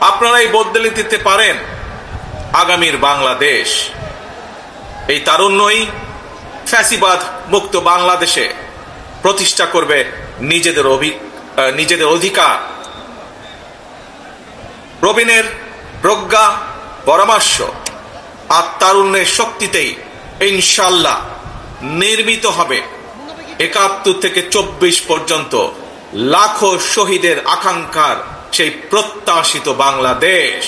আপনারাই বদলে দিতে পারেন আগামীর বাংলাদেশ। এই তারুণ্যই ফ্যাসিবাদ মুক্ত বাংলাদেশে প্রতিষ্ঠা করবে নিজেদের অধিকার। প্রবীণের প্রজ্ঞা, পরামর্শ আর তারুণ্যের শক্তিতেই ইনশাল্লাহ নির্মিত হবে ৭১ থেকে ২৪ পর্যন্ত লাখো শহীদের আকাঙ্ক্ষার সেই প্রত্যাশিত বাংলাদেশ।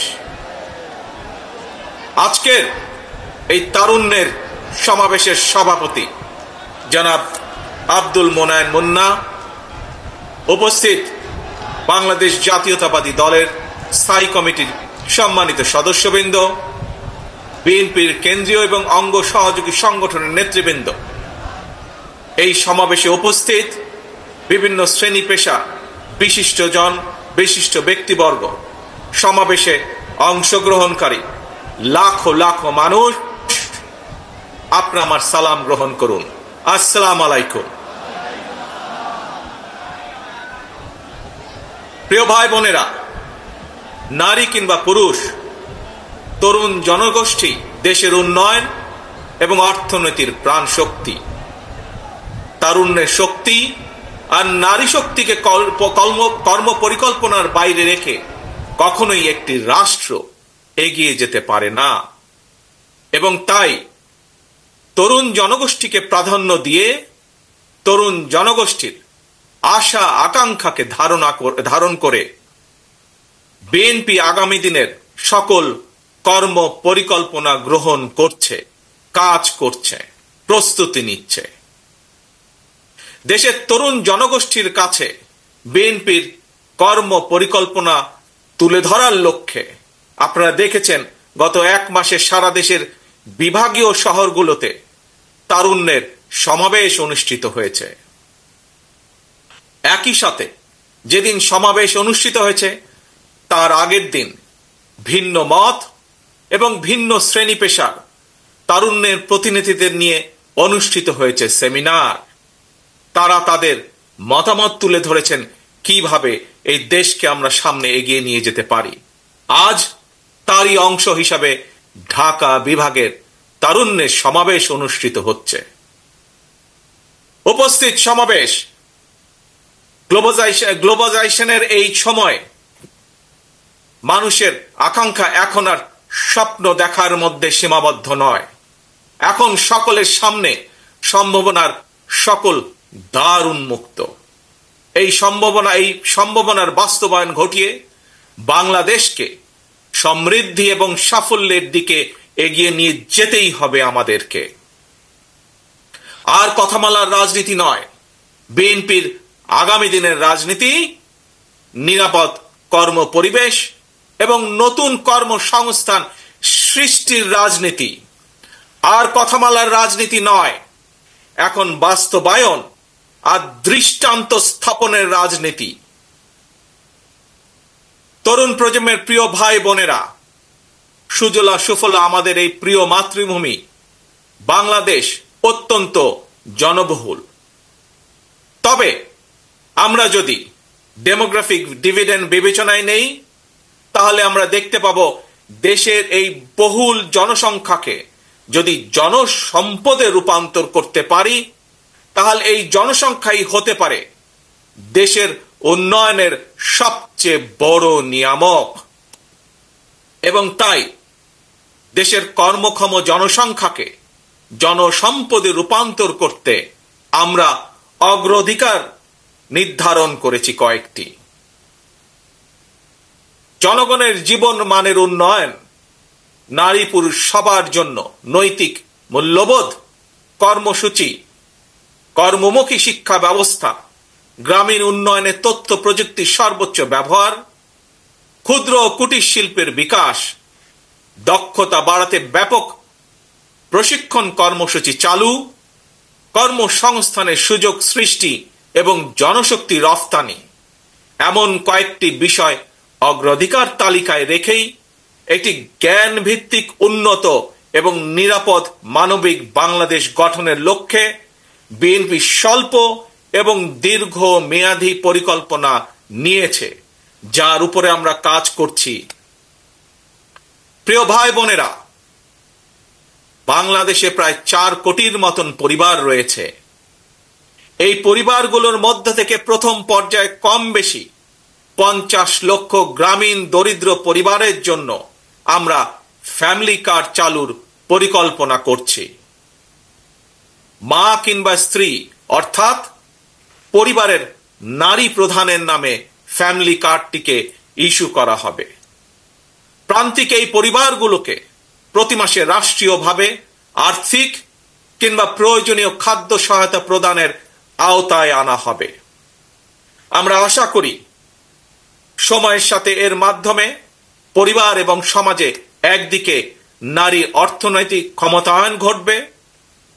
আজকের এই তারুণ্যের সমাবেশের সভাপতি জনাব আব্দুল মোনায়েন মুন্না, উপস্থিত বাংলাদেশ জাতীয়তাবাদী দলের স্থায়ী কমিটির সম্মানিত সদস্যবৃন্দ, বিএনপির কেন্দ্রীয় এবং অঙ্গ সহযোগী সংগঠনের নেতৃবৃন্দ, এই সমাবেশে উপস্থিত বিভিন্ন শ্রেণী পেশা বিশিষ্টজন, বিশিষ্ট ব্যক্তিবর্গ, সমাবেশে অংশগ্রহণকারী লাখো লাখো মানুষ, আপনারা আমার সালাম গ্রহণ করুন। আসসালামু আলাইকুম। প্রিয় ভাই বোনেরা, নারী কিংবা পুরুষ, তরুণ জনগোষ্ঠী দেশের উন্নয়ন এবং অর্থনীতির প্রাণ শক্তি। তারুণ্যের শক্তি আর নারী শক্তিকে কর্ম পরিকল্পনার বাইরে রেখে কখনোই একটি রাষ্ট্র এগিয়ে যেতে পারে না। এবং তাই তরুণ জনগোষ্ঠীকে প্রাধান্য দিয়ে তরুণ জনগোষ্ঠীর আশা আকাঙ্ক্ষাকে ধারণ করে বিএনপি আগামী দিনের সকল কর্ম পরিকল্পনা গ্রহণ করছে, কাজ করছে, প্রস্তুতি নিচ্ছে। দেশের তরুণ জনগোষ্ঠীর কাছে বিএনপির কর্ম পরিকল্পনা তুলে ধরার লক্ষ্যে আপনারা দেখেছেন গত এক মাসে সারা দেশের বিভাগীয় শহরগুলোতে তারুণ্যের সমাবেশ অনুষ্ঠিত হয়েছে। একই সাথে যেদিন সমাবেশ অনুষ্ঠিত হয়েছে তার আগের দিন ভিন্ন মত এবং ভিন্ন শ্রেণী পেশার তারুণ্যের প্রতিনিধিদের নিয়ে অনুষ্ঠিত হয়েছে সেমিনার। তারা তাদের মতামত তুলে ধরেছেন কিভাবে এই দেশকে আমরা সামনে এগিয়ে নিয়ে যেতে পারি। আজ তারই অংশ হিসাবে ঢাকা বিভাগের তারুণ্যের সমাবেশ অনুষ্ঠিত হচ্ছে। উপস্থিত সমাবেশ গ্লোবালাইজেশনের এই সময় মানুষের আকাঙ্ক্ষা এখন আর স্বপ্ন দেখার মধ্যে সীমাবদ্ধ নয়। এখন সকলের সামনে সম্ভাবনার সকল দ্বার উন্মুক্ত। এই সম্ভাবনার বাস্তবায়ন ঘটিয়ে বাংলাদেশকে সমৃদ্ধি এবং সাফল্যের দিকে এগিয়ে নিয়ে যেতেই হবে আমাদেরকে। আর কথামালার রাজনীতি নয়, বিএনপির আগামী দিনের রাজনীতি নিরাপদ কর্ম পরিবেশ এবং নতুন কর্মসংস্থান সৃষ্টির রাজনীতি। আর কথামালার রাজনীতি নয়, এখন বাস্তবায়ন আর দৃষ্টান্ত স্থাপনের রাজনীতি। তরুণ প্রজন্মের প্রিয় ভাই বোনেরা, সুজলা সুফলা আমাদের এই প্রিয় মাতৃভূমি বাংলাদেশ অত্যন্ত জনবহুল। তবে আমরা যদি ডেমোগ্রাফিক ডিভিডেন্ড বিবেচনায় নেই, তাহলে আমরা দেখতে পাবো দেশের এই বহুল জনসংখ্যাকে যদি জনসম্পদে রূপান্তর করতে পারি, তাহলে এই জনসংখ্যাই হতে পারে দেশের উন্নয়নের সবচেয়ে বড় নিয়ামক। এবং তাই দেশের কর্মক্ষম জনসংখ্যাকে জনসম্পদে রূপান্তর করতে আমরা অগ্রাধিকার নির্ধারণ করেছি কয়েকটি। জনগণের জীবন মানের উন্নয়ন, নারী পুরুষ সবার জন্য নৈতিক মূল্যবোধ কর্মসূচি, কর্মমুখী শিক্ষা ব্যবস্থা, গ্রামীণ উন্নয়নে তথ্য প্রযুক্তির সর্বোচ্চ ব্যবহার, ক্ষুদ্র ও কুটির শিল্পের বিকাশ, দক্ষতা বাড়াতে ব্যাপক প্রশিক্ষণ কর্মসূচি চালু, কর্মসংস্থানের সুযোগ সৃষ্টি এবং জনশক্তি রফতানি, এমন কয়েকটি বিষয় অগ্রাধিকার তালিকায় রেখেই একটি জ্ঞান ভিত্তিক উন্নত এবং নিরাপদ মানবিক বাংলাদেশ গঠনের লক্ষ্যে বিএনপি স্বল্প এবং দীর্ঘ মেয়াদী পরিকল্পনা নিয়েছে, যার উপরে আমরা কাজ করছি প্রিয় ভাই বোনেরা, বাংলাদেশে প্রায় 4 কোটির মতন পরিবার রয়েছে। এই পরিবারগুলোর মধ্য থেকে প্রথম পর্যায়ে কম বেশি 50 লক্ষ গ্রামীণ দরিদ্র পরিবারের জন্য আমরা ফ্যামিলি কার্ড চালুর পরিকল্পনা করছি। মা কিংবা স্ত্রী অর্থাৎ পরিবারের নারী প্রধানের নামে ফ্যামিলি কার্ডটিকে ইস্যু করা হবে। প্রান্তিক এই পরিবারগুলোকে প্রতি মাসে রাষ্ট্রীয়ভাবে আর্থিক কিংবা প্রয়োজনীয় খাদ্য সহায়তা প্রদানের আওতায় আনা হবে। আমরা আশা করি সময়ের সাথে এর মাধ্যমে পরিবার এবং সমাজে একদিকে নারী অর্থনৈতিক ক্ষমতায়ন ঘটবে,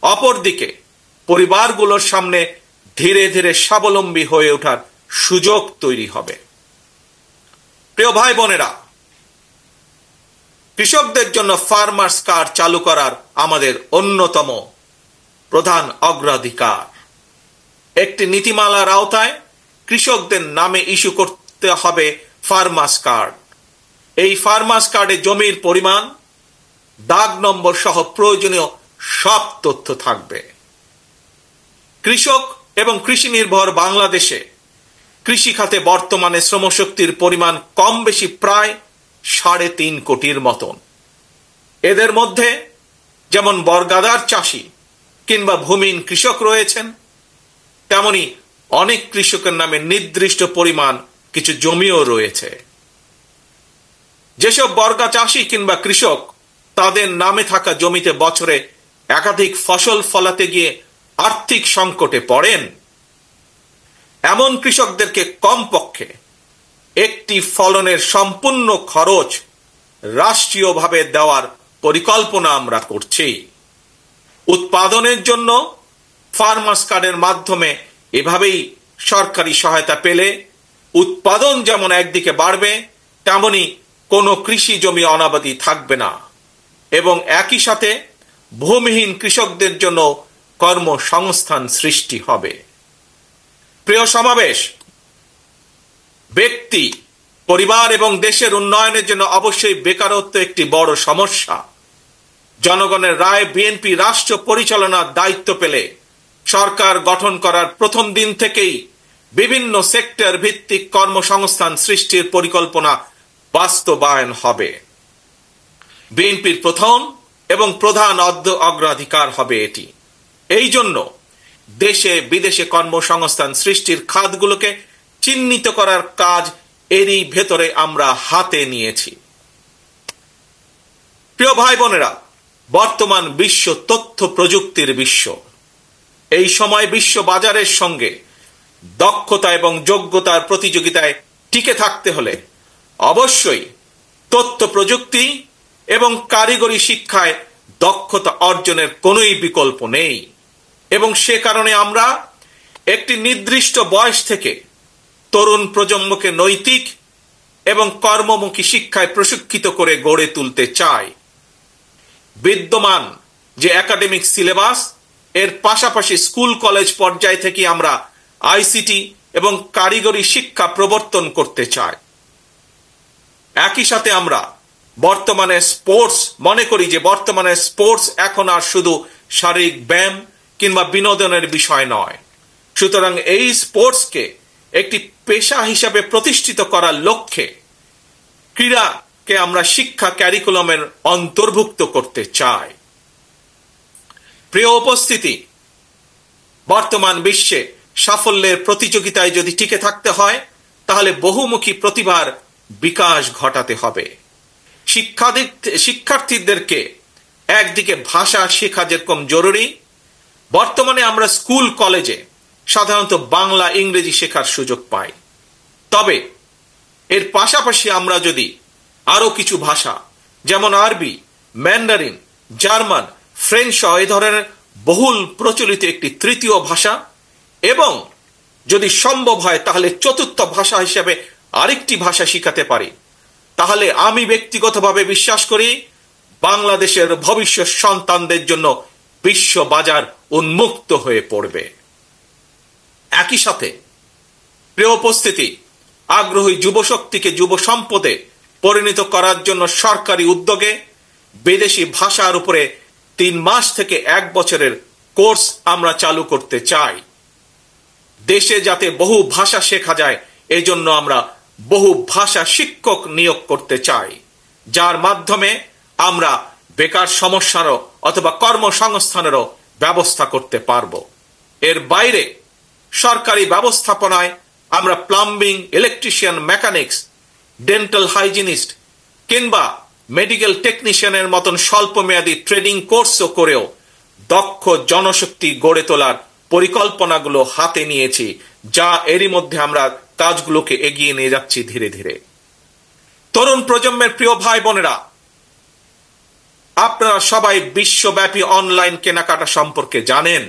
অপরদিকে পরিবারগুলোর সামনে ধীরে ধীরে স্বাবলম্বী হয়ে ওঠার সুযোগ তৈরি হবে। প্রিয় ভাই বোনেরা, কৃষকদের জন্য ফার্মার্স কার্ড চালু করার আমাদের অন্যতম প্রধান অগ্রাধিকার। একটি নীতিমালার আওতায় কৃষকদের নামে ইস্যু করতে হবে ফার্মার্স কার্ড। এই ফার্মার্স কার্ডে জমির পরিমাণ, দাগ নম্বর সহ প্রয়োজনীয় সব তথ্য থাকবে। কৃষক এবং কৃষি নির্ভর বাংলাদেশে কৃষি খাতে বর্তমানে শ্রমশক্তির পরিমাণ কম বেশি প্রায় 3.5 কোটির মতন। এদের মধ্যে যেমন বর্গাদার চাষি কিংবা ভূমিহীন কৃষক রয়েছেন, তেমনি অনেক কৃষকের নামে নির্দিষ্ট পরিমাণ কিছু জমিও রয়েছে। যেসব বর্গা চাষি কিংবা কৃষক তাদের নামে থাকা জমিতে বছরে একাধিক ফসল ফলাতে গিয়ে আর্থিক সংকটে পড়েন, এমন কৃষকদেরকে কমপক্ষে একটি ফলনের সম্পূর্ণ খরচ রাষ্ট্রীয়ভাবে দেওয়ার পরিকল্পনা আমরা করছি। উৎপাদনের জন্য ফার্মার্স কার্ডের মাধ্যমে এভাবেই সরকারি সহায়তা পেলে উৎপাদন যেমন একদিকে বাড়বে, তেমনি কোনো কৃষি জমি অনাবাদি থাকবে না এবং একই সাথে ভূমিহীন কৃষকদের জন্য কর্মসংস্থান সৃষ্টি হবে। প্রিয় সমাবেশ, ব্যক্তি, পরিবার এবং দেশের উন্নয়নের জন্য অবশ্যই বেকারত্ব একটি বড় সমস্যা। জনগণের রায় বিএনপি রাষ্ট্র পরিচালনার দায়িত্ব পেলে সরকার গঠন করার প্রথম দিন থেকেই বিভিন্ন সেক্টর ভিত্তিক কর্মসংস্থান সৃষ্টির পরিকল্পনা বাস্তবায়ন হবে। বিএনপির প্রথম এবং প্রধান অগ্রাধিকার হবে এটি। এই জন্য দেশে বিদেশে কর্মসংস্থান সৃষ্টির খাতগুলোকে চিহ্নিত করার কাজ এরই ভেতরে আমরা হাতে নিয়েছি। প্রিয় ভাই বোনেরা, বর্তমান বিশ্ব তথ্য প্রযুক্তির বিশ্ব। এই সময় বিশ্ব বাজারের সঙ্গে দক্ষতা এবং যোগ্যতার প্রতিযোগিতায় টিকে থাকতে হলে অবশ্যই তথ্য প্রযুক্তি এবং কারিগরি শিক্ষায় দক্ষতা অর্জনের কোনোই বিকল্প নেই এবং সে কারণে আমরা একটি নির্দিষ্ট বয়স থেকে তরুণ প্রজন্মকে নৈতিক এবং কর্মমুখী শিক্ষায় প্রশিক্ষিত করে গড়ে তুলতে চাই। বিদ্যমান যে একাডেমিক সিলেবাস, এর পাশাপাশি স্কুল কলেজ পর্যায় থেকে আমরা আইসিটি এবং কারিগরি শিক্ষা প্রবর্তন করতে চাই। একই সাথে আমরা বর্তমানে মনে করি যে বর্তমানে স্পোর্টস এখন আর শুধু শারীরিক ব্যায়াম কিংবা বিনোদনের বিষয় নয়। সুতরাং এই স্পোর্টসকে একটি পেশা হিসাবে প্রতিষ্ঠিত করার লক্ষ্যে ক্রীড়াকে আমরা শিক্ষা ক্যারিকুলামের অন্তর্ভুক্ত করতে চাই। প্রিয় উপস্থিতি, বর্তমান বিশ্বে সাফল্যের প্রতিযোগিতায় যদি টিকে থাকতে হয় তাহলে বহুমুখী প্রতিভার বিকাশ ঘটাতে হবে। শিক্ষার্থীদেরকে একদিকে ভাষা শেখা যেরকম জরুরি, বর্তমানে আমরা স্কুল কলেজে সাধারণত বাংলা ইংরেজি শেখার সুযোগ পাই। তবে এর পাশাপাশি আমরা যদি আরো কিছু ভাষা যেমন আরবি, ম্যান্ডারিন, জার্মান, ফ্রেঞ্চ সহ এই ধরনের বহুল প্রচলিত একটি তৃতীয় ভাষা এবং যদি সম্ভব হয় তাহলে চতুর্থ ভাষা হিসেবে আরেকটি ভাষা শিখাতে পারি, তাহলে আমি ব্যক্তিগতভাবে বিশ্বাস করি বাংলাদেশের ভবিষ্যৎ সন্তানদের জন্য বিশ্ব বাজার উন্মুক্ত হয়ে পড়বে। একই সাথে প্রিয় উপস্থিতি, আগ্রহী যুবশক্তিকে যুব সম্পদে পরিণত করার জন্য সরকারি উদ্যোগে বিদেশি ভাষার উপরে 3 মাস থেকে 1 বছরের কোর্স আমরা চালু করতে চাই। দেশে যাতে বহু ভাষা শেখা যায় এজন্য আমরা বহু ভাষা শিক্ষক নিয়োগ করতে চাই, যার মাধ্যমে আমরা বেকার সমস্যারও অথবা কর্মসংস্থানেরও ব্যবস্থা করতে পারব। এর বাইরে সরকারি ব্যবস্থাপনায় আমরা plumbing, electrician, mechanics, dental hygienist কিংবা মেডিকেল টেকনিশিয়ানের মতন স্বল্পমেয়াদী ট্রেনিং কোর্সও করেও দক্ষ জনশক্তি গড়ে তোলার পরিকল্পনাগুলো হাতে নিয়েছি, যা এরই মধ্যে আমরা কাজগুলোকে এগিয়ে নিয়ে যাচ্ছি ধীরে ধীরে। তরুণ প্রজন্মের প্রিয় ভাই বোনেরা, আপনারা সবাই বিশ্বব্যাপী অনলাইন কেনাকাটা সম্পর্কে জানেন।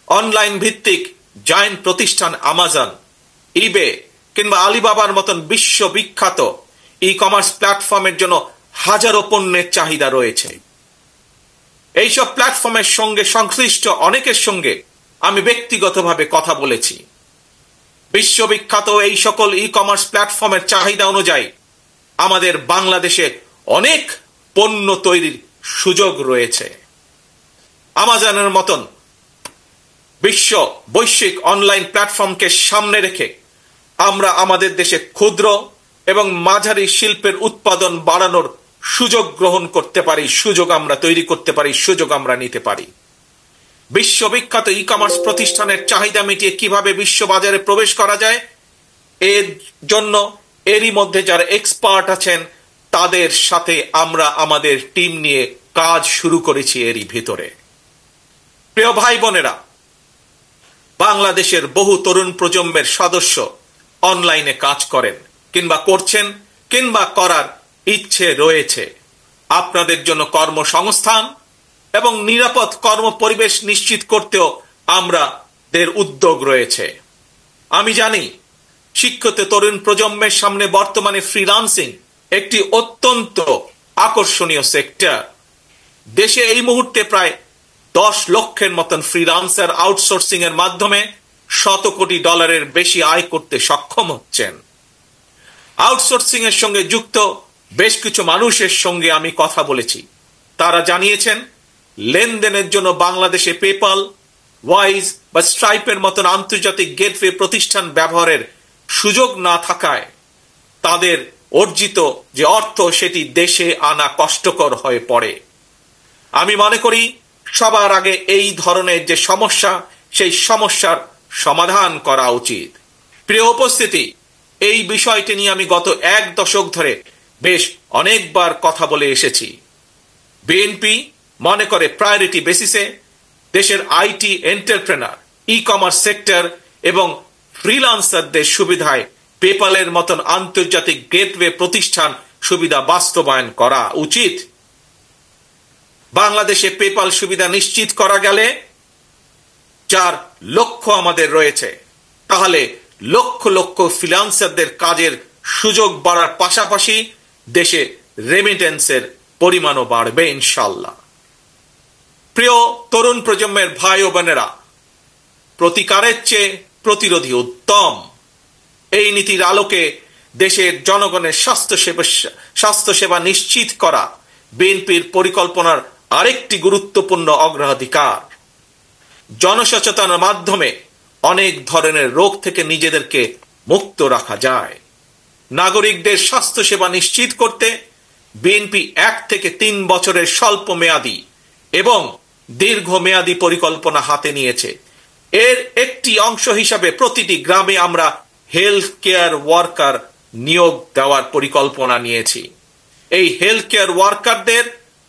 অনলাইন ভিত্তিক জায়ান্ট প্রতিষ্ঠান আমাজন, ইবে কিংবা আলিবাবার মতন বিশ্ববিখ্যাত ই কমার্স প্ল্যাটফর্মের জন্য হাজারো পণ্যের চাহিদা রয়েছে। এইসব প্ল্যাটফর্মের সঙ্গে সংশ্লিষ্ট অনেকের সঙ্গে আমি ব্যক্তিগতভাবে কথা বলেছি। বিশ্ববিখ্যাত এই সকল ই কমার্স প্ল্যাটফর্মের চাহিদা অনুযায়ী আমাদের বাংলাদেশে অনেক পণ্য তৈরির সুযোগ রয়েছে। আমাজনের মতন বৈশ্বিক অনলাইন প্ল্যাটফর্মকে সামনে রেখে আমরা আমাদের দেশে ক্ষুদ্র এবং মাঝারি শিল্পের উৎপাদন বাড়ানোর সুযোগ গ্রহণ করতে পারি, সুযোগ আমরা তৈরি করতে পারি, সুযোগ আমরা নিতে পারি। বিশ্ববিখ্যাত ই কমার্স প্রতিষ্ঠানের চাহিদা মিটিয়ে কিভাবে বিশ্ববাজারে প্রবেশ করা যায়, এর জন্য এরই মধ্যে যারা এক্সপার্ট আছেন তাদের সাথে আমরা আমাদের টিম নিয়ে কাজ শুরু করেছি এরই ভিতরে। প্রিয় ভাই বোনেরা, বাংলাদেশের বহু তরুণ প্রজন্মের সদস্য অনলাইনে কাজ করেন কিংবা করছেন কিংবা করার ইচ্ছে রয়েছে। আপনাদের জন্য কর্মসংস্থান এবং নিরাপদ কর্মপরিবেশ নিশ্চিত করতেও আমাদের উদ্যোগ রয়েছে। আমি জানি শিক্ষিত তরুণ প্রজন্মের সামনে বর্তমানে ফ্রিল্যান্সিং একটি অত্যন্ত আকর্ষণীয় সেক্টর। দেশে এই মুহূর্তে প্রায় 10 লক্ষের মতন ফ্রিল্যান্সার আউটসোর্সিং এর মাধ্যমে $100 কোটি বেশি আয় করতে সক্ষম হচ্ছেন। আউটসোর্সিং এর সঙ্গে যুক্ত বেশ কিছু মানুষের সঙ্গে আমি কথা বলেছি। তারা জানিয়েছেন লেনদেনের জন্য বাংলাদেশে পেপাল, ওয়াইজ বা স্ট্রাইপের মতন আন্তর্জাতিক গেটওয়ে প্রতিষ্ঠান ব্যবহারের সুযোগ না থাকায় তাদের অর্জিত যে অর্থ সেটি দেশে আনা কষ্টকর হয়ে পড়ে। আমি মনে করি সবার আগে এই ধরনের যে সমস্যা, সেই সমস্যার সমাধান করা উচিত। প্রিয় উপস্থিতি, এই বিষয়টি নিয়ে আমি গত 1 দশক ধরে বেশ অনেকবার কথা বলে এসেছি। বিএনপি মনে করে প্রায়োরিটি বেসিসে দেশের IT entrepreneur, e commerce sector এবং ফ্রিল্যান্সারদের সুবিধায় পেপালের মতন আন্তর্জাতিক গেটওয়ে প্রতিষ্ঠান সুবিধা বাস্তবায়ন করা উচিত। বাংলাদেশে পেপাল সুবিধা নিশ্চিত করা গেলে, যার লক্ষ্য আমাদের রয়েছে, তাহলে লক্ষ লক্ষ ফ্রিল্যান্সারদের কাজের সুযোগ বাড়ার পাশাপাশি দেশে রেমিটেন্সের পরিমাণও বাড়বে ইনশাআল্লাহ। প্রিয় তরুণ প্রজন্মের ভাই ও বোনেরা, প্রতিকারের চেয়ে প্রতিরোধী উত্তম। এই নীতির আলোকে দেশের জনগণের স্বাস্থ্যসেবা নিশ্চিত করা বিএনপির পরিকল্পনার আরেকটি গুরুত্বপূর্ণ অগ্রাধিকার। জনসচেতনার মাধ্যমে অনেক ধরনের রোগ থেকে নিজেদেরকে মুক্ত রাখা যায়। নাগরিকদের স্বাস্থ্যসেবা নিশ্চিত করতে বিএনপি 1 থেকে 3 বছরের স্বল্প মেয়াদী এবং দীর্ঘমেয়াদী পরিকল্পনা হাতে নিয়েছে। এর একটি অংশ হিসাবে প্রতিটি গ্রামে আমরা হেলথ কেয়ার ওয়ার্কার নিয়োগ দেওয়ার পরিকল্পনা নিয়েছি। এই হেলথ কেয়ার ওয়ার্কারদের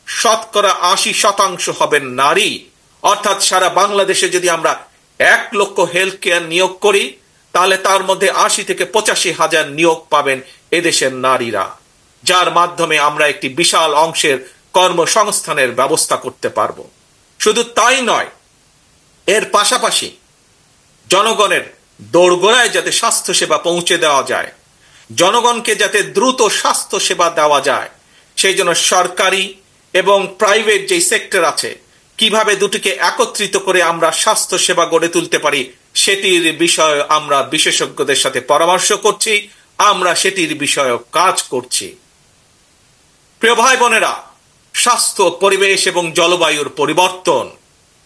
80% হবেন নারী। অর্থাৎ সারা বাংলাদেশে যদি আমরা 1 লক্ষ হেলথ কেয়ার নিয়োগ করি, তাহলে তার মধ্যে 80 থেকে 85 হাজার নিয়োগ পাবেন এদেশের নারীরা, যার মাধ্যমে আমরা একটি বিশাল অংশের কর্মসংস্থানের ব্যবস্থা করতে পারব। শুধু তাই নয়, এর পাশাপাশি জনগণের দোরগোড়ায় যাতে স্বাস্থ্যসেবা পৌঁছে দেওয়া যায়, জনগণকে যাতে দ্রুত স্বাস্থ্যসেবা দেওয়া যায়, সেই জন্য সরকারি এবং প্রাইভেট যে সেক্টর আছে, কিভাবে দুটিকে একত্রিত করে আমরা স্বাস্থ্যসেবা গড়ে তুলতে পারি সেটির বিষয়ে আমরা বিশেষজ্ঞদের সাথে পরামর্শ করছি, আমরা সেটির বিষয়ে কাজ করছি। প্রিয় ভাই বোনেরা, স্বাস্থ্য, পরিবেশ এবং জলবায়ুর পরিবর্তন,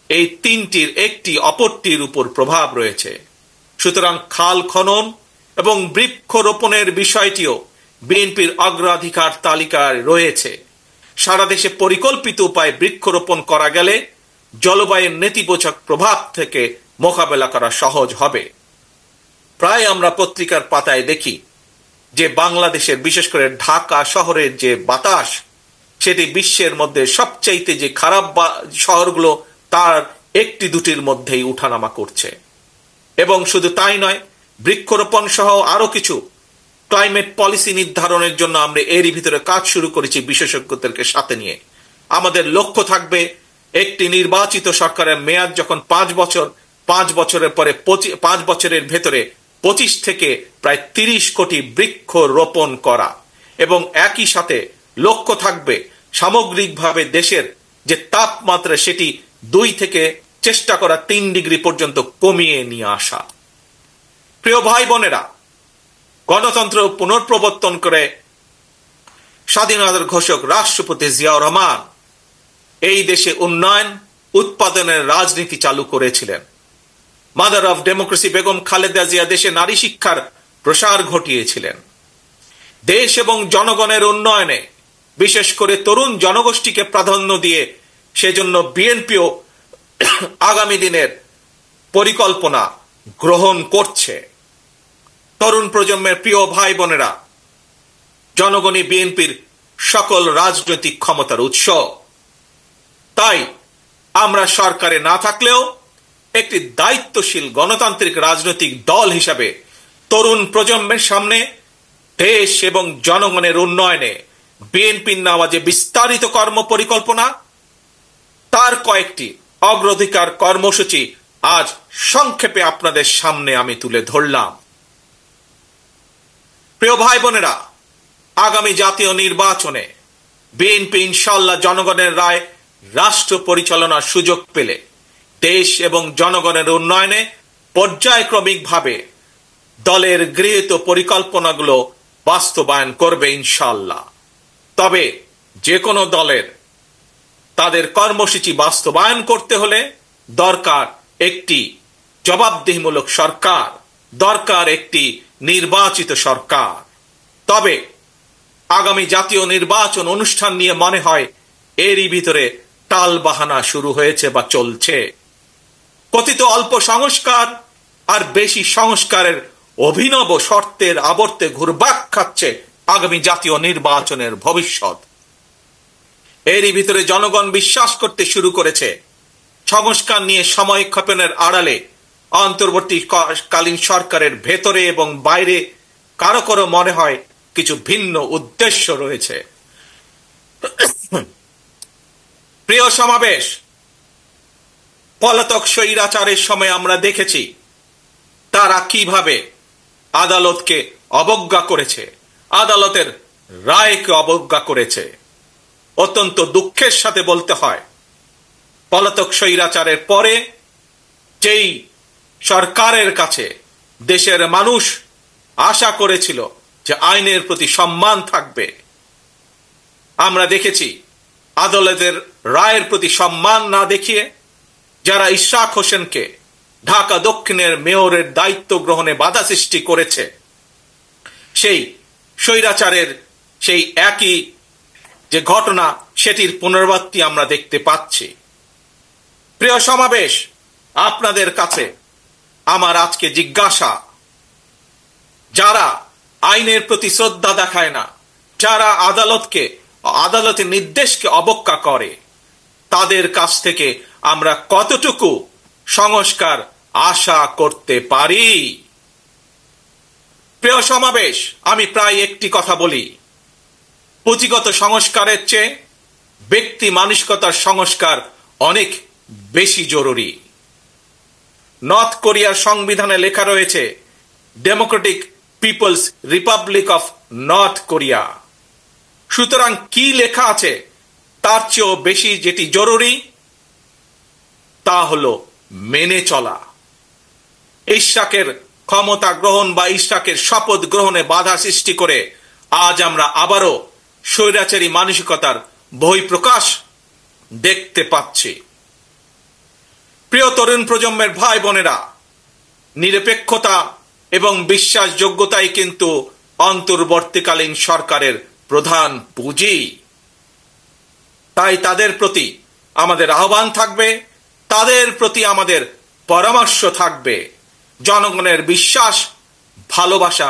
এই তিনটির একটি অপরটির উপর প্রভাব রয়েছে। সুতরাং খাল খনন এবং বৃক্ষরোপণের বিষয়টিও বিএনপির অগ্রাধিকার তালিকায় রয়েছে। সারা দেশে পরিকল্পিত উপায়ে বৃক্ষরোপণ করা গেলে জলবায়ুর নেতিবাচক প্রভাব থেকে মোকাবেলা করা সহজ হবে। প্রায় আমরা পত্রিকার পাতায় দেখি যে বাংলাদেশের, বিশেষ করে ঢাকা শহরের যে বাতাস, সেটি বিশ্বের মধ্যে সবচাইতে যে খারাপ শহরগুলো তার একটি দুটির মধ্যেই উঠানামা করছে। এবং শুধু তাই নয়, বৃক্ষরোপণ সহ আরো কিছু ক্লাইমেট পলিসি নির্ধারণের জন্য আমরা এরই ভিতরে কাজ শুরু করেছি বিশেষজ্ঞদেরকে সাথে নিয়ে। আমাদের লক্ষ্য থাকবে একটি নির্বাচিত সরকারের মেয়াদ যখন 5 বছর, 5 বছরের পরে 5 বছরের ভেতরে 25 থেকে প্রায় 30 কোটি বৃক্ষ রোপণ করা, এবং একই সাথে লক্ষ্য থাকবে সামগ্রিকভাবে দেশের যে তাপমাত্রা সেটি 2 থেকে চেষ্টা করা 3 ডিগ্রি পর্যন্ত কমিয়ে নিয়ে আসা। প্রিয় ভাই বোনেরা, গণতন্ত্র পুনঃপ্রবর্তন করে স্বাধীনতার ঘোষক রাষ্ট্রপতি জিয়াউর রহমান এই দেশে উন্নয়ন উৎপাদনের রাজনীতি চালু করেছিলেন। Mother of democracy Begum Khaleda Zia দেশে নারী শিক্ষার প্রসার ঘটিয়েছিলেন। দেশ এবং জনগণের উন্নয়নে বিশেষ করে তরুণ জনগোষ্ঠীকে প্রাধান্য দিয়ে সেজন্য বিএনপিও আগামী দিনের পরিকল্পনা গ্রহণ করছে। তরুণ প্রজন্মের প্রিয় ভাই বোনেরা, জনগণই বিএনপির সকল রাজনৈতিক ক্ষমতার উৎস। তাই আমরা সরকারে না থাকলেও একটি দায়িত্বশীল গণতান্ত্রিক রাজনৈতিক দল হিসাবে তরুণ প্রজন্মের সামনে দেশ এবং জনগণের উন্নয়নে বিএনপির নেওয়া যে বিস্তারিত কর্ম পরিকল্পনা, তার কয়েকটি অগ্রাধিকার কর্মসূচি আজ সংক্ষেপে আপনাদের সামনে আমি তুলে ধরলাম। প্রিয় ভাই বোনেরা, আগামী জাতীয় নির্বাচনে বিএনপি ইনশাআল্লাহ জনগণের রায় রাষ্ট্র পরিচালনার সুযোগ পেলে দেশ এবং জনগণের উন্নয়নে পর্যায়ক্রমিকভাবে দলের গৃহীত পরিকল্পনাগুলো বাস্তবায়ন করবে ইনশাআল্লাহ। তবে যে কোনো দলের তাদের কর্মসূচি বাস্তবায়ন করতে হলে দরকার একটি জবাবদিহিমূলক সরকার, দরকার একটি নির্বাচিত সরকার। তবে আগামী জাতীয় নির্বাচন অনুষ্ঠান নিয়ে মনে হয় এরই ভিতরে টালবাহানা শুরু হয়েছে বা চলছে। কথিত অল্প সংস্কার আর বেশি সংস্কারের অভিনব শর্তের আবর্তে ঘুরপাক খাচ্ছে আগামী জাতীয় নির্বাচনের ভবিষ্যৎ। এরই ভিতরে জনগণ বিশ্বাস করতে শুরু করেছে সংস্কার নিয়ে সময়ক্ষেপণের আড়ালে অন্তর্বর্তীকালীন সরকারের ভেতরে এবং বাইরে কারো কারো মনে হয় কিছু ভিন্ন উদ্দেশ্য রয়েছে। প্রিয় সমাবেশ, পলাতক স্বৈরাচারের সময় আমরা দেখেছি তারা কিভাবে আদালতকে অবজ্ঞা করেছে, আদালতের রায়কে অবজ্ঞা করেছে। অত্যন্ত দুঃখের সাথে বলতে হয়, পলাতক স্বৈরাচারের পরে যেই সরকারের কাছে দেশের মানুষ আশা করেছিল যে আইনের প্রতি সম্মান থাকবে, আমরা দেখেছি আদালতের রায়ের প্রতি সম্মান না দেখিয়ে যারা ইশরাক হোসেনকে ঢাকা দক্ষিণের মেয়রের দায়িত্ব গ্রহণে বাধা সৃষ্টি করেছে, সেই স্বৈরাচারের সেই একই যে ঘটনা সেটির পুনরাবৃত্তি আমরা দেখতে পাচ্ছি। প্রিয় সমাবেশ, আপনাদের কাছে আমার আজকে জিজ্ঞাসা, যারা আইনের প্রতি শ্রদ্ধা দেখায় না, যারা আদালতের নির্দেশকে অবজ্ঞা করে, তাদের কাছ থেকে আমরা কতটুকু সংস্কার আশা করতে পারি? প্রিয় সমাবেশ, আমি প্রায় একটি কথা বলি, পুঁথিগত সংস্কারের চেয়ে ব্যক্তি মানসিকতার সংস্কার অনেক বেশি জরুরি। নর্থ কোরিয়ার সংবিধানে লেখা রয়েছে democratic people's republic of North Korea. সুতরাং কি লেখা আছে তার চেয়েও বেশি যেটি জরুরি তা হলো মেনে চলা। ইশরাকের ক্ষমতা গ্রহণ বা ইশরাকের শপথ গ্রহণে বাধা সৃষ্টি করে আজ আমরা আবারও স্বৈরাচারী মানসিকতার বহিঃপ্রকাশ দেখতে পাচ্ছি। প্রিয় তরুণ প্রজন্মের ভাই বোনেরা, নিরপেক্ষতা এবং বিশ্বাসযোগ্যতাই কিন্তু অন্তর্বর্তীকালীন সরকারের প্রধান পুঁজি। তাই তাদের প্রতি আমাদের আহ্বান থাকবে, তাদের প্রতি আমাদের পরামর্শ থাকবে। জনগণের বিশ্বাস, ভালোবাসা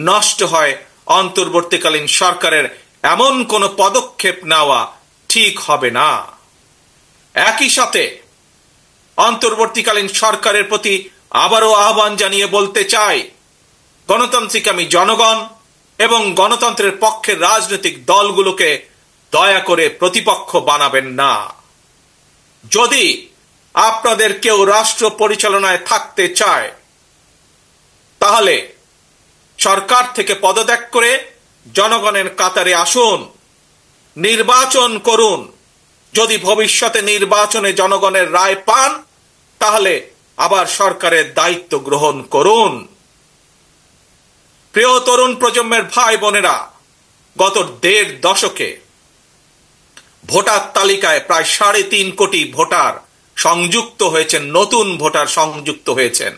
নষ্ট হয় অন্তর্বর্তীকালীন সরকারের এমন কোনো পদক্ষেপ নেওয়া ঠিক হবে না। একই সাথে অন্তর্বর্তীকালীন সরকারের প্রতি আবারও আহ্বান জানিয়ে বলতে চাই, গণতান্ত্রিকামী জনগণ এবং গণতন্ত্রের পক্ষের রাজনৈতিক দলগুলোকে দয়া করে প্রতিপক্ষ বানাবেন না। যদি আপনাদের কেউ রাষ্ট্র পরিচালনায় থাকতে চায়, তাহলে সরকার থেকে পদত্যাগ করে জনগণের কাতারে আসুন, নির্বাচন করুন। যদি ভবিষ্যতে নির্বাচনে জনগণের রায় পান, তাহলে আবার সরকারের দায়িত্ব গ্রহণ করুন। প্রিয় তরুণ প্রজন্মের ভাই বোনেরা, গত 1.5 দশকে ভোটার তালিকায় প্রায় 3.5 কোটি ভোটার সংযুক্ত হয়েছেন, নতুন ভোটার সংযুক্ত হয়েছেন।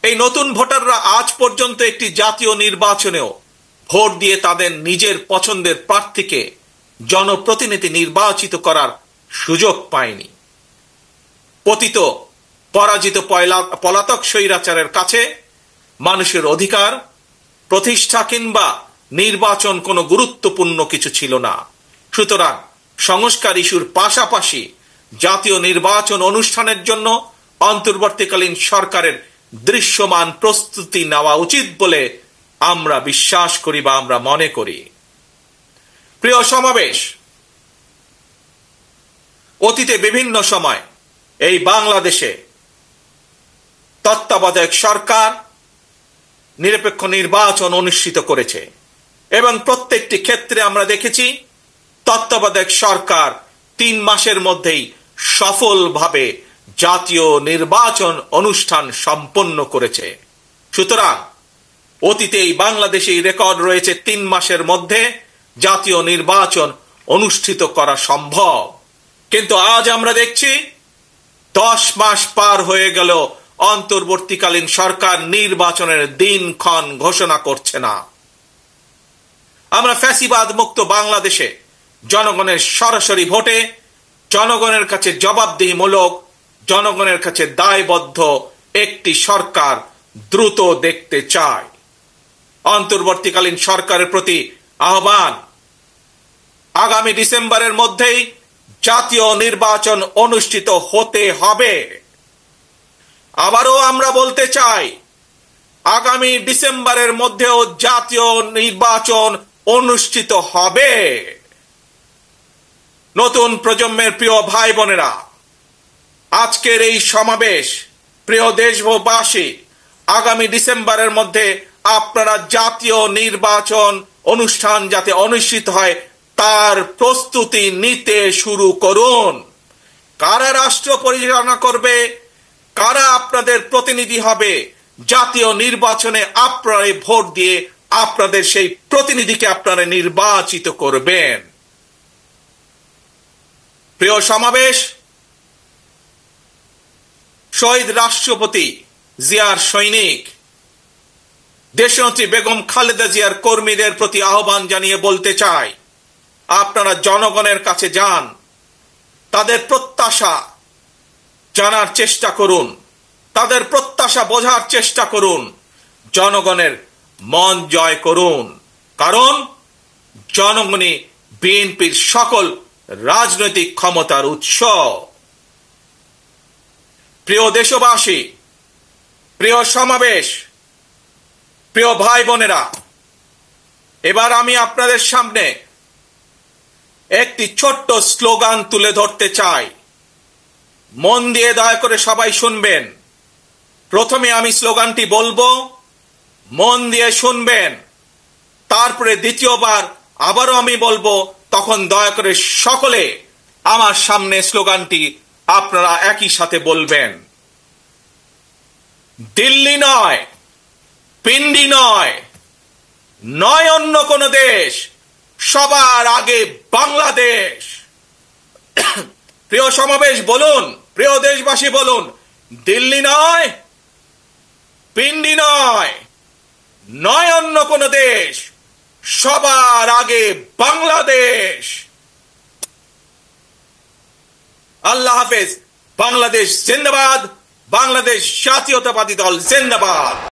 এই নতুন ভোটাররা আজ পর্যন্ত একটি জাতীয় নির্বাচনেও ভোট দিয়ে তাদের নিজের পছন্দের প্রার্থীকে জনপ্রতিনিধি নির্বাচিত করার সুযোগ পায়নি। পতিত পরাজিত পলাতক স্বৈরাচারের কাছে মানুষের অধিকার প্রতিষ্ঠা কিংবা নির্বাচন কোনো গুরুত্বপূর্ণ কিছু ছিল না। সুতরাং সংস্কার ইস্যুর পাশাপাশি জাতীয় নির্বাচন অনুষ্ঠানের জন্য অন্তর্বর্তীকালীন সরকারের দৃশ্যমান প্রস্তুতি নেওয়া উচিত বলে আমরা বিশ্বাস করি বা আমরা মনে করি। প্রিয় সমাবেশ, অতীতে বিভিন্ন সময় এই বাংলাদেশে তত্ত্বাবধায়ক সরকার নিরপেক্ষ নির্বাচন অনুষ্ঠিত করেছে এবং প্রত্যেকটি ক্ষেত্রে আমরা দেখেছি তত্ত্বাবধায়ক সরকার 3 মাসের মধ্যেই সফলভাবে জাতীয় নির্বাচন অনুষ্ঠান সম্পন্ন করেছে। সুতরাং অতীতে এই বাংলাদেশে রেকর্ড রয়েছে 3 মাসের মধ্যে জাতীয় নির্বাচন অনুষ্ঠিত করা সম্ভব। কিন্তু আজ আমরা দেখছি 10 মাস পার হয়ে গেল, অন্তর্বর্তীকালীন সরকার নির্বাচনের দিনক্ষণ ঘোষণা করছে না। আমরা ফ্যাসিবাদ মুক্ত বাংলাদেশে জনগণের সরাসরি ভোটে, জনগণের কাছে জবাবদিহিমূলক, জনগণের কাছে দায়বদ্ধ একটি সরকার দ্রুত দেখতে চায়। অন্তর্বর্তীকালীন সরকারের প্রতি আহ্বান, আগামী ডিসেম্বরের মধ্যেই জাতীয় নির্বাচন অনুষ্ঠিত হতে হবে। আবারও আমরা বলতে চাই, আগামী ডিসেম্বরের মধ্যেও জাতীয় নির্বাচন অনুষ্ঠিত হবে। নতুন প্রজন্মের প্রিয় ভাই বোনেরা, আজকের এই সমাবেশ, প্রিয় দেশবাসী, আগামী ডিসেম্বরের মধ্যে আপনারা জাতীয় নির্বাচন অনুষ্ঠান যাতে অনুষ্ঠিত হয় তার প্রস্তুতি নিতে শুরু করুন। কারা রাষ্ট্র পরিচালনা করবে, কারা আপনাদের প্রতিনিধি হবে, জাতীয় নির্বাচনে আপনারা ভোট দিয়ে আপনাদের সেই প্রতিনিধিকে আপনারা নির্বাচিত করবেন। প্রিয় সমাবেশ, শহীদ রাষ্ট্রপতি জিয়ার সৈনিক দেশনেত্রী বেগম খালেদা জিয়ার কর্মীদের প্রতি আহ্বান জানিয়ে বলতে চাই, আপনারা জনগণের কাছে যান, তাদের প্রত্যাশা জানার চেষ্টা করুন, তাদের প্রত্যাশা বোঝার চেষ্টা করুন, জনগণের মন জয় করুন। কারণ জনগণই বিএনপির সকল রাজনৈতিক ক্ষমতার উৎস। প্রিয় দেশবাসী, প্রিয় সমাবেশ, প্রিয় ভাই বোনেরা, এবার আমি আপনাদের সামনে একটি ছোট্ট স্লোগান তুলে ধরতে চাই। মন দিয়ে দয়া করে সবাই শুনবেন। প্রথমে আমি স্লোগানটি বলবো, মন দিয়ে শুনবেন। তারপরে দ্বিতীয়বার আবারও আমি বলবো, তখন দয়া করে সকলে আমার সামনে স্লোগানটি আপনারা একই সাথে বলবেন। দিল্লি নয়, পিন্ডি নয়, নয় অন্য কোন দেশ, সবার আগে বাংলাদেশ। প্রিয় সমাবেশ বলুন, প্রিয় দেশবাসী বলুন, দিল্লি নয়, পিন্ডি নয়, নয় অন্য কোন দেশ, সবার আগে বাংলাদেশ। আল্লাহ হাফেজ। বাংলাদেশ জিন্দাবাদ। বাংলাদেশ জাতীয়তাবাদী দল জিন্দাবাদ।